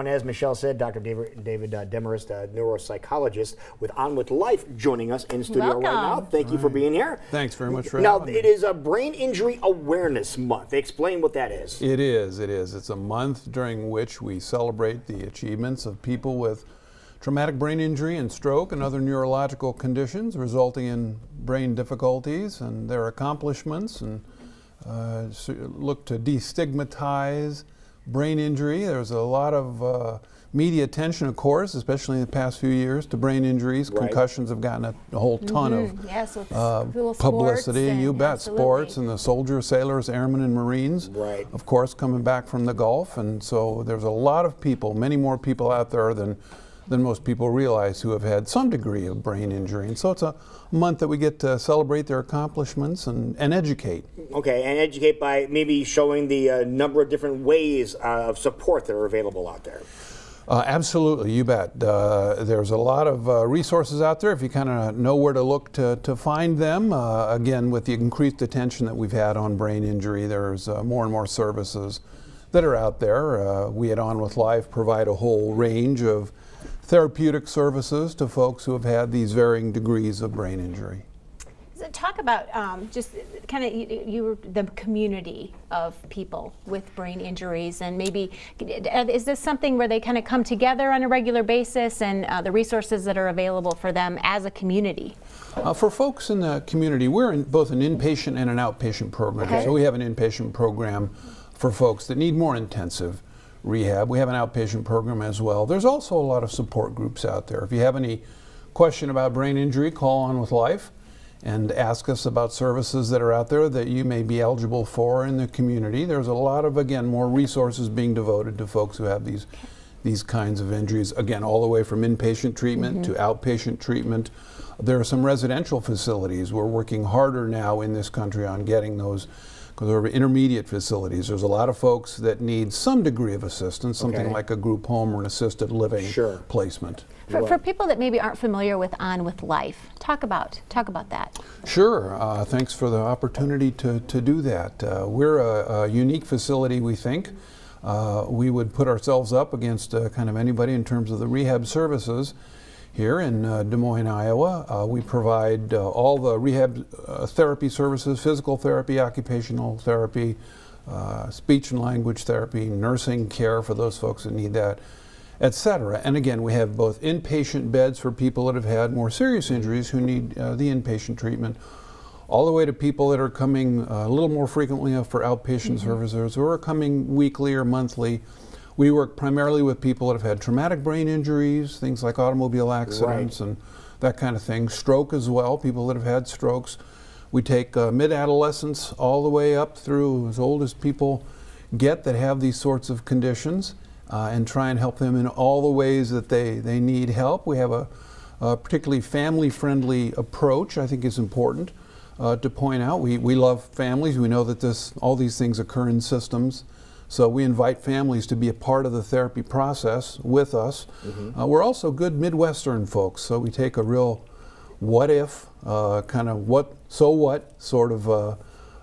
And as Michelle said, Dr. David Demarest, neuropsychologist with On With Life, joining us in studio right now. Thank you for being here. Thanks very much for having me. Now, it is a Brain Injury Awareness Month. Explain what that is. It is. It's a month during which we celebrate the achievements of people with traumatic brain injury and stroke and other neurological conditions resulting in brain difficulties and their accomplishments, and look to destigmatize brain injury. There's a lot of media attention, of course, especially in the past few years, to brain injuries. Right. Concussions have gotten a whole ton of publicity. You bet. Sports and the soldiers, sailors, airmen, and Marines, right, of course, coming back from the Gulf. And so there's a lot of people, many more people out there than most people realize, who have had some degree of brain injury. And so it's a month that we get to celebrate their accomplishments and educate. Okay, and educate by maybe showing the number of different ways of support that are available out there. Absolutely, you bet. There's a lot of resources out there if you kind of know where to look to find them. Again, with the increased attention that we've had on brain injury, there's more and more services that are out there. We at On With Life provide a whole range of therapeutic services to folks who have had these varying degrees of brain injury. So talk about just kind of the community of people with brain injuries, and maybe is this something where they kind of come together on a regular basis, and the resources that are available for them as a community? For folks in the community, we're in both an inpatient and an outpatient program. Okay. So we have an inpatient program for folks that need more intensive rehab. We have an outpatient program as well. There's also a lot of support groups out there. If you have any question about brain injury, call On With Life and ask us about services that are out there that you may be eligible for in the community. There's a lot of, again, more resources being devoted to folks who have these kinds of injuries, again, all the way from inpatient treatment to outpatient treatment. There are some residential facilities. We're working harder now in this country on getting those, because there are intermediate facilities. There's a lot of folks that need some degree of assistance, something like a group home or an assisted living placement. For people that maybe aren't familiar with On With Life, talk about that. Sure. Thanks for the opportunity to do that. We're a unique facility, we think. We would put ourselves up against kind of anybody in terms of the rehab services. Here in Des Moines, Iowa, we provide all the rehab therapy services: physical therapy, occupational therapy, speech and language therapy, nursing care for those folks that need that, etc. And again, we have both inpatient beds for people that have had more serious injuries who need the inpatient treatment, all the way to people that are coming a little more frequently for outpatient services, or are coming weekly or monthly. We work primarily with people that have had traumatic brain injuries, things like automobile accidents and that kind of thing. Stroke as well, people that have had strokes. We take mid-adolescents all the way up through as old as people get that have these sorts of conditions, and try and help them in all the ways that they need help. We have a particularly family-friendly approach, I think is important to point out. We love families. We know that all these things occur in systems. So we invite families to be a part of the therapy process with us. We're also good Midwestern folks, so we take a real what if, kind of so what sort of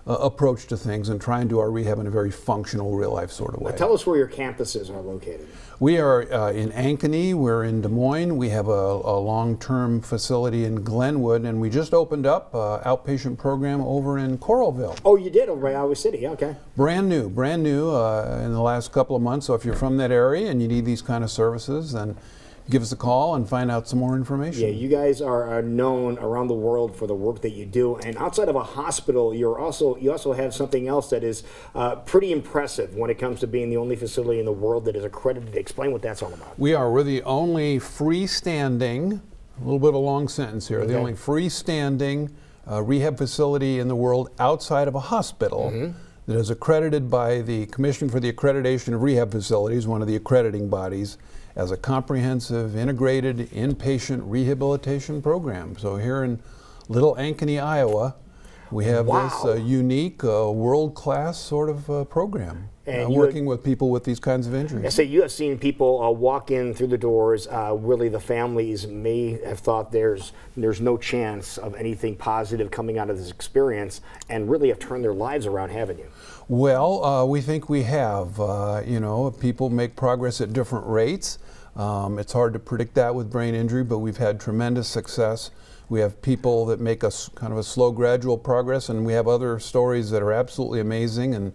approach to things, and try and do our rehab in a very functional, real life sort of way. Tell us where your campuses are located. We are in Ankeny, we're in Des Moines, we have a long-term facility in Glenwood, and we just opened up an outpatient program over in Coralville. Oh, you did, over in Iowa City, okay. Brand new in the last couple of months. So if you're from that area and you need these kind of services, then give us a call and find out some more information. Yeah, you guys are known around the world for the work that you do, and outside of a hospital, you also have something else that is pretty impressive when it comes to being the only facility in the world that is accredited. Explain what that's all about. We're the only freestanding, a little bit of a long sentence here, the only freestanding rehab facility in the world outside of a hospital that is accredited by the Commission for the Accreditation of Rehab Facilities, one of the accrediting bodies, as a comprehensive, integrated inpatient rehabilitation program. So here in Little Ankeny, Iowa, we have this unique, world-class sort of program. And working with people with these kinds of injuries. I say you have seen people walk in through the doors. Really, the families may have thought there's no chance of anything positive coming out of this experience, and really have turned their lives around, haven't you? Well, we think we have. People make progress at different rates. It's hard to predict that with brain injury, but we've had tremendous success. We have people that make us kind of a slow, gradual progress, and we have other stories that are absolutely amazing and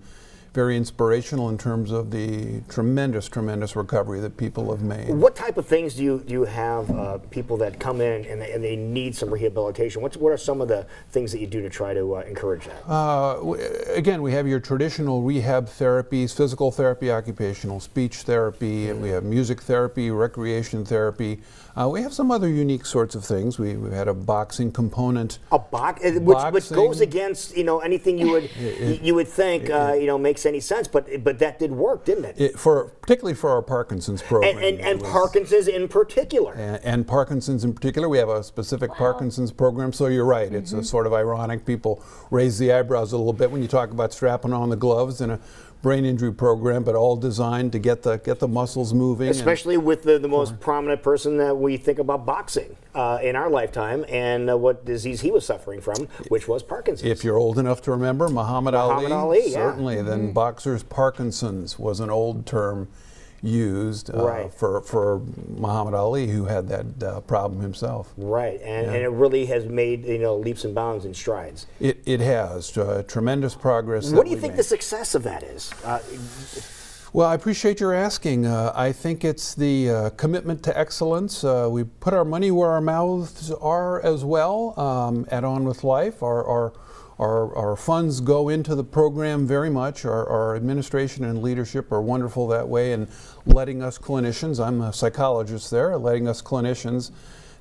very inspirational in terms of the tremendous, tremendous recovery that people have made. What type of things do you have people that come in and they need some rehabilitation? What are some of the things that you do to try to encourage that? Again, we have your traditional rehab therapies, physical therapy, occupational speech therapy, and we have music therapy, recreation therapy. We have some other unique sorts of things. We've had a boxing component. Which goes against anything you would think makes any sense, but that did work, didn't it? Particularly for our Parkinson's program. And Parkinson's in particular. And Parkinson's in particular. We have a specific Parkinson's program, so you're right. It's a sort of ironic. People raise the eyebrows a little bit when you talk about strapping on the gloves in a brain injury program, but all designed to get the muscles moving. Especially with the most prominent person that we think about boxing in our lifetime, and what disease he was suffering from, which was Parkinson's. If you're old enough to remember Muhammad Ali, yeah. Certainly, then boxer's Parkinson's was an old term used for Muhammad Ali, who had that problem himself. Right, and it really has made leaps and bounds and strides. It has tremendous progress. What do you think the success of that is? Well, I appreciate your asking. I think it's the commitment to excellence. We put our money where our mouths are as well at On With Life. Our funds go into the program very much. Our administration and leadership are wonderful that way, and letting us clinicians, I'm a psychologist there, letting us clinicians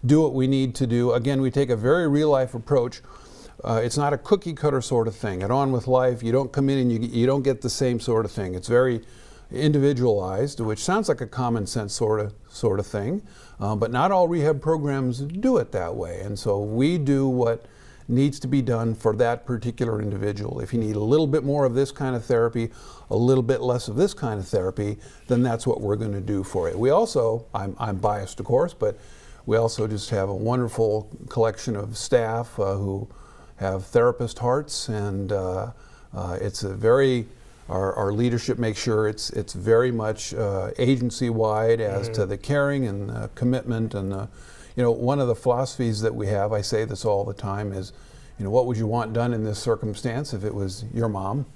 do what we need to do. Again, we take a very real-life approach. It's not a cookie-cutter sort of thing. At On With Life, you don't come in and you don't get the same sort of thing. It's very individualized, which sounds like a common sense sort of thing, but not all rehab programs do it that way. And so we do what needs to be done for that particular individual. If you need a little bit more of this kind of therapy, a little bit less of this kind of therapy, then that's what we're going to do for you. We also, I'm biased of course, but we also just have a wonderful collection of staff who have therapist hearts, and it's a very, our leadership makes sure it's very much agency-wide as to the caring and commitment and one of the philosophies that we have, I say this all the time, is, what would you want done in this circumstance if it was your mom,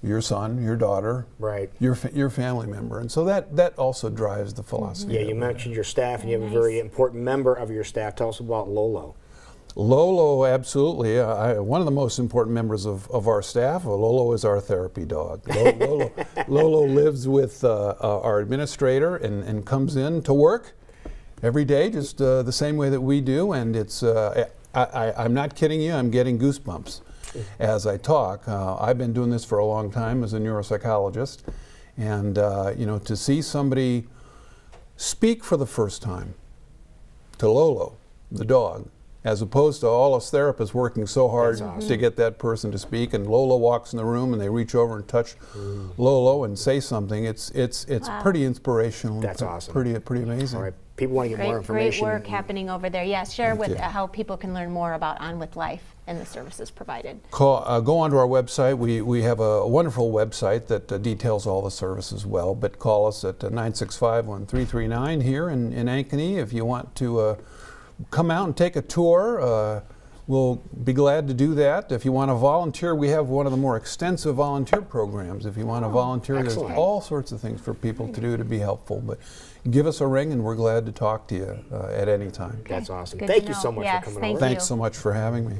your son, your daughter, right, your family member? And so that also drives the philosophy. Yeah, you mentioned your staff, and you have a very important member of your staff. Tell us about Lolo. Lolo, absolutely. One of the most important members of our staff. Lolo is our therapy dog. Lolo lives with our administrator and comes in to work every day, just the same way that we do, and it's. I'm not kidding you. I'm getting goosebumps as I talk. I've been doing this for a long time as a neuropsychologist, and to see somebody speak for the first time to Lolo, the dog, as opposed to all us therapists working so hard to get that person to speak, and Lolo walks in the room and they reach over and touch Lolo and say something. It's pretty inspirational. That's awesome. Pretty amazing. All right, people want to get more information. Great work happening over there. Yes, share with how people can learn more about On With Life and the services provided. Go onto our website. We have a wonderful website that details all the services well, but call us at 965-1339 here in Ankeny if you want to come out and take a tour. We'll be glad to do that. If you want to volunteer, we have one of the more extensive volunteer programs. If you want to volunteer, excellent. There's all sorts of things for people to do to be helpful. But give us a ring and we're glad to talk to you at any time. That's awesome. Good Thank to you know. so much Yes, for coming thank over. you. Thanks so much for having me.